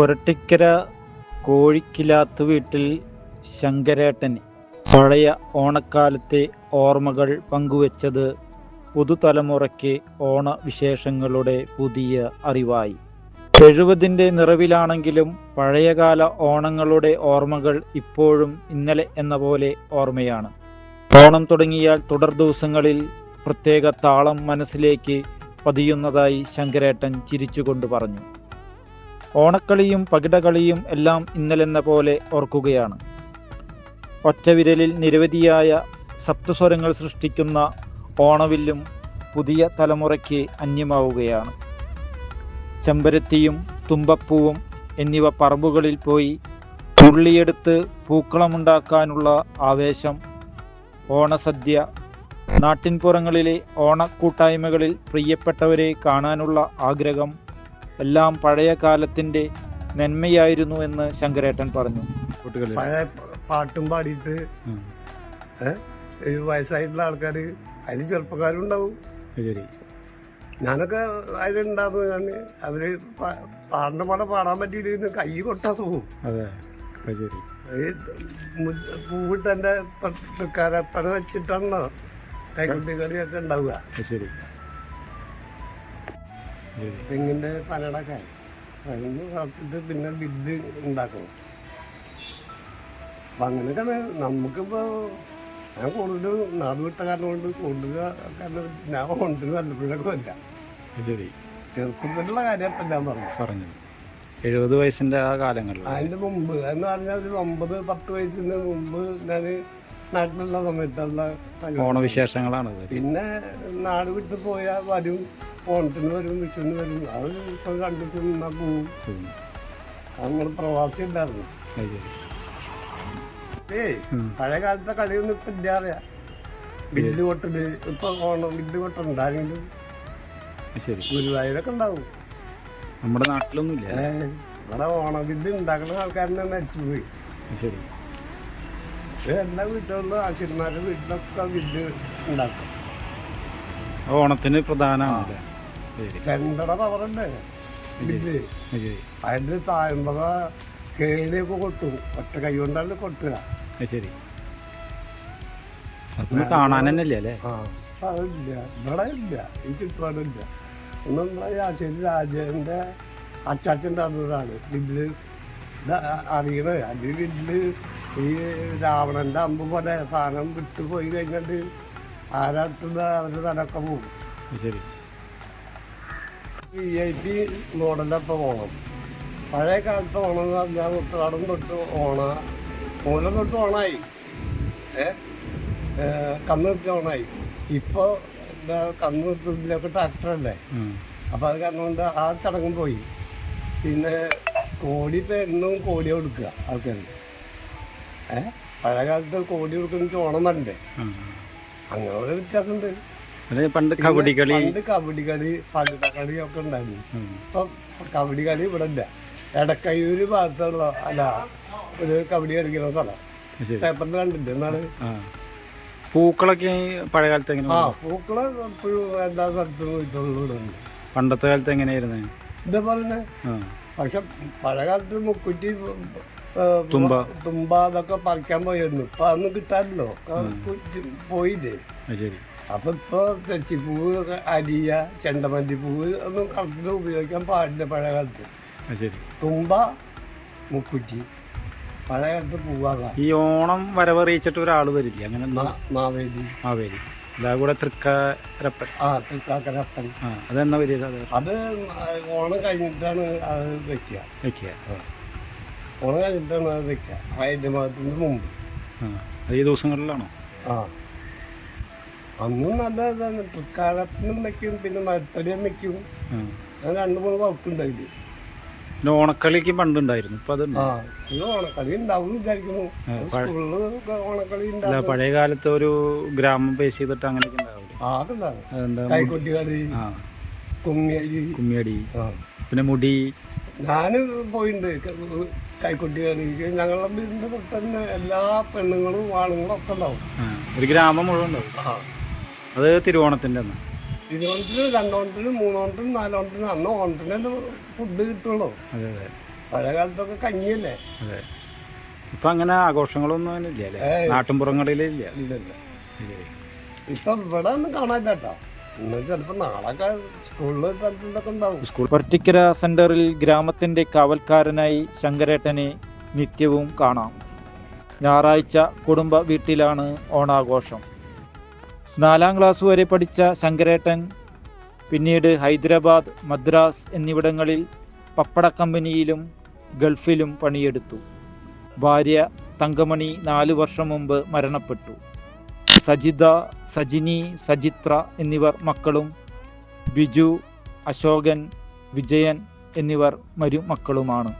കൊരട്ടിക്കര കോഴിക്കിലാത്ത് വീട്ടിൽ ശങ്കരേട്ടൻ പഴയ ഓണക്കാലത്തെ ഓർമ്മകൾ പങ്കുവച്ചത് പുതുതലമുറയ്ക്ക് ഓണവിശേഷങ്ങളുടെ പുതിയ അറിവായി. 70ൻ്റെ നിറവിലാണെങ്കിലും പഴയകാല ഓണങ്ങളുടെ ഓർമ്മകൾ ഇപ്പോഴും ഇന്നലെ എന്ന പോലെ ഓർമ്മയാണ്. ഓണം തുടങ്ങിയാൽ തുടർ ദിവസങ്ങളിൽ പ്രത്യേക താളം മനസ്സിലേക്ക് പതിയുന്നതായി ശങ്കരേട്ടൻ ചിരിച്ചുകൊണ്ട് പറഞ്ഞു. ഓണക്കളിയും പകിടകളിയും എല്ലാം ഇന്നലെന്ന പോലെ ഓർക്കുകയാണ്. ഒറ്റവിരലിൽ നിരവധിയായ സപ്തസ്വരങ്ങൾ സൃഷ്ടിക്കുന്ന ഓണവില്ലും പുതിയ തലമുറയ്ക്ക് അന്യമാവുകയാണ്. ചെമ്പരത്തിയും തുമ്പപ്പൂവും എന്നിവ പറമ്പുകളിൽ പോയി തുള്ളിയെടുത്ത് പൂക്കളമുണ്ടാക്കാനുള്ള ആവേശം, ഓണസദ്യ, നാട്ടിൻപുറങ്ങളിലെ ഓണക്കൂട്ടായ്മകളിൽ പ്രിയപ്പെട്ടവരെ കാണാനുള്ള ആഗ്രഹം എല്ലാം പഴയ കാലത്തിൻ്റെ നന്മയായിരുന്നു എന്ന് ശങ്കരേട്ടൻ പറഞ്ഞു. പഴയ പാട്ടും പാടിയിട്ട് വയസ്സായിട്ടുള്ള ആൾക്കാർ അതിന് ചെറുപ്പക്കാരും ഉണ്ടാവും. ഞാനൊക്കെ അതിലുണ്ടാകുന്ന അവര് പാടുന്ന പോലെ പാടാൻ പറ്റിയിട്ട് കൈ കൊട്ടാ തോന്നും. പൂവിട്ട് എൻ്റെ തൃക്കാരപ്പന വെച്ചിട്ടാണല്ലോ കൈക്കുട്ടി കളിയൊക്കെ ഉണ്ടാവുക. തെങ്ങിൻ്റെ പനടൊക്കെ അതിന് വളർത്തിട്ട് പിന്നെ ബില്ല് ഉണ്ടാക്കണം. അപ്പം അങ്ങനെയൊക്കെ നമുക്കിപ്പോൾ ഞാൻ കൂടുതൽ നാട് വിട്ട കാരണം കൊണ്ട് കൂടുതൽ കാരണം ഞാൻ കൊണ്ടിന് വല്ലപ്പോഴൊക്കെ വരില്ല. ചെറുപ്പത്തിലുള്ള കാര്യം ഇപ്പം ഞാൻ പറഞ്ഞു 70 വയസ്സിൻ്റെ ആ കാലങ്ങളിൽ അതിൻ്റെ മുമ്പ് എന്ന് പറഞ്ഞാൽ ഒരു 9-10 വയസ്സിന് മുമ്പ് ഞാൻ നാട്ടിലുള്ള സമയത്തുള്ള ഓണവിശേഷങ്ങളാണ്. പിന്നെ നാട് വിട്ട് പോയാൽ വരും, ഓണത്തിന് വരും, വിഷുവിന് വരും. ആ ഒരു ദിവസം 2 ദിവസം നിന്നാൽ പോവും. നമ്മൾ പ്രവാസി ഉണ്ടായിരുന്നു. പഴയ കാലത്തെ കളിയൊന്നും ഇപ്പം ഇല്ല അറിയാം. ബില്ല് കൊട്ടല് ഇപ്പൊ ഓണം ബില്ല് കൊട്ടുണ്ടായിരുന്നു. ഗുരുവായൂരൊക്കെ ഉണ്ടാവും. നമ്മുടെ നാട്ടിലൊന്നും ഇല്ല. ഇവിടെ ഓണം ബില്ല് ഉണ്ടാക്കുന്ന ആൾക്കാരനെ മരിച്ചുപോയി. എല്ലാ വീട്ടുകളിലും ആശിർമാരുടെ വീട്ടിലൊക്കെ ബില്ല് ഉണ്ടാക്കും. ഓണത്തിന് പ്രധാനമാണ് ചെണ്ടട പവറുണ്ട് ബില്ല്. അതിന് താഴ്മ്പക കേളിയൊക്കെ കൊട്ടും. ഒറ്റ കൈ കൊണ്ടാണ് കൊട്ടുക. കാണാൻ തന്നെ ഇല്ല അല്ലേ? അതില്ല, ഇവിടെ ഇല്ല, ഈ ചുറ്റുപാടില്ല. ഒന്നും ആശേരി രാജേന്റെ അച്ചാച്ചൻ്റെ അറിവാണ് ബില്ല് അറിയണത്. അത് ബില്ല് ഈ രാവണന്റെ അമ്പ് പോലെ സാധനം വിട്ടു പോയി കഴിഞ്ഞിട്ട് ആരാട്ടുന്ന അവരുടെ തലൊക്കെ പോകും. VIP മോഡലൊക്കെ ഓണം. പഴയ കാലത്ത് ഓണം എന്ന് പറഞ്ഞാൽ ഉത്രാടം തൊട്ട് മൂലം തൊട്ട് ഓണായി, കന്ന് നിർത്തി ഓണായി. ഇപ്പോൾ എന്താ കന്ന് നിർത്തുന്നതിലൊക്കെ ട്രാക്ടറല്ലേ. അപ്പം അത് കാരണം കൊണ്ട് ആ ചടങ്ങും പോയി. പിന്നെ കോടി ഇപ്പം എന്നും കോടി കൊടുക്കുക ആൾക്കാർ. പഴയ കാലത്ത് കോടി കൊടുക്കുന്ന ഓണം വരണ്ടേ, അങ്ങനെ ഒരു വ്യത്യാസമുണ്ട്. പണ്ട് കബഡി കളി പകിടക്കളി ഒക്കെ ഉണ്ടായിരുന്നു. ഇപ്പം കബഡി കളി ഇവിടെ ഇല്ല. എടക്കയ്യൂര് ഭാഗത്തുള്ള അല്ല ഒരു കബഡി കളിക്കുന്ന സ്ഥലം പേപ്പറിൽ കണ്ടില്ല. എന്നാണ് പൂക്കളൊക്കെ പഴയ കാലത്ത് എങ്ങനെ? പൂക്കള് എപ്പോഴും എല്ലാ സ്ഥലത്തും വീട്ടുള്ളിലുണ്ട്. പണ്ടത്തെ കാലത്ത് എങ്ങനെയായിരുന്നു? ഇതേപോലെ തന്നെ. പക്ഷെ പഴയ കാലത്ത് മുക്കുറ്റി തുമ്പ അതൊക്കെ പറിക്കാൻ പോയിരുന്നു. ഇപ്പൊ അതൊന്നും കിട്ടാറില്ലോ, പോയില്ലേ. അപ്പൊ ഇപ്പൊ തെച്ചിപ്പൂവ്, അരിയ, ചെണ്ടമല്ലിപ്പൂവ് ഒന്നും കളത്തിൽ ഉപയോഗിക്കാൻ പാടില്ല പഴയ കാലത്ത്. തുമ്പ, മുക്കുറ്റി പഴയ കാലത്ത് പൂവാകാം. ഈ ഓണം വരവറിയിച്ചിട്ട് ഒരാൾ വരില്ലേ? അങ്ങനെ മാവേലി എല്ലാ കൂടെ തൃക്കാക്കരപ്പൻ. തൃക്കാക്കരപ്പൻ അതെന്നാ വരിക? അത് ഓണം കഴിഞ്ഞിട്ടാണ് അത് വെക്കുക. ഓണം കഴിഞ്ഞിട്ടാണ് അത് വെക്കുക. അതിന്റെ ഭാഗത്തിന് മുമ്പ് ഈ ദിവസങ്ങളിലാണോ? അന്നും നല്ല ഇതാണ്. തൃക്കാലത്തിനും വെക്കും, പിന്നെ മരത്തടിയും വെക്കും. അങ്ങനെ 2-3 വകുപ്പുണ്ടായില്ലേ. പിന്നെ ഓണക്കളിക്ക് പണ്ടുണ്ടായിരുന്നു. ഇപ്പൊ അത് ഓണക്കളി ഉണ്ടാവും വിചാരിക്കുന്നു. ഓണക്കളി പഴയ കാലത്ത് ഒരു ഗ്രാമം ബേസ് ചെയ്തിട്ട് അങ്ങനെയൊക്കെ ഉണ്ടാവില്ലേ? കൈക്കൊട്ടി കളി, കുമ്മിയടി, പിന്നെ മുടി. ഞാന് പോയിട്ടുണ്ട് കൈക്കൊട്ടി കളി. ഞങ്ങളുടെ വീടിന്റെ തൊട്ടന്നെ എല്ലാ പെണ്ണുങ്ങളും ആണുങ്ങളും ഒക്കെ ഉണ്ടാവും. ഒരു ഗ്രാമം മുഴുവൻ ഉണ്ടാവും. അത് തിരുവോണത്തിന്റെ അന്ന്. തിരുവോണത്തിന് 2 ഓണത്തിന് 3 ഓണത്തിന് 4 ഓണത്തിന് അന്ന് ഓണത്തിന് ഫുഡ് കിട്ടുള്ളൂ. പഴയ കാലത്തൊക്കെ കഞ്ഞിയല്ലേ. അതെ. ഇപ്പൊ അങ്ങനെ ആഘോഷങ്ങളൊന്നും അങ്ങനെ ഇല്ല അല്ലേ? നാട്ടിൻപുറങ്ങളിലില്ല. ഇല്ലല്ല. ഇപ്പം ഇവിടെ ഒന്നും കാണാൻ കേട്ടോ. ചിലപ്പോ നാളൊക്കെ സ്കൂളിൽ ഇതൊക്കെ ഉണ്ടാവും. പർട്ടിക്കര സെന്ററിൽ ഗ്രാമത്തിന്റെ കാവൽക്കാരനായി ശങ്കരേട്ടനെ നിത്യവും കാണാം. ഞായറാഴ്ച കുടുംബ വീട്ടിലാണ് ഓണാഘോഷം. 4ാം ക്ലാസ് വരെ പഠിച്ച ശങ്കരേട്ടൻ പിന്നീട് ഹൈദരാബാദ്, മദ്രാസ് എന്നിവിടങ്ങളിൽ പപ്പട കമ്പനിയിലും ഗൾഫിലും പണിയെടുത്തു. ഭാര്യ തങ്കമണി 4 വർഷം മുമ്പ് മരണപ്പെട്ടു. സജിത, സജിനി, സജിത്ര എന്നിവർ മക്കളും ബിജു, അശോകൻ, വിജയൻ എന്നിവർ മരുമക്കളുമാണ്.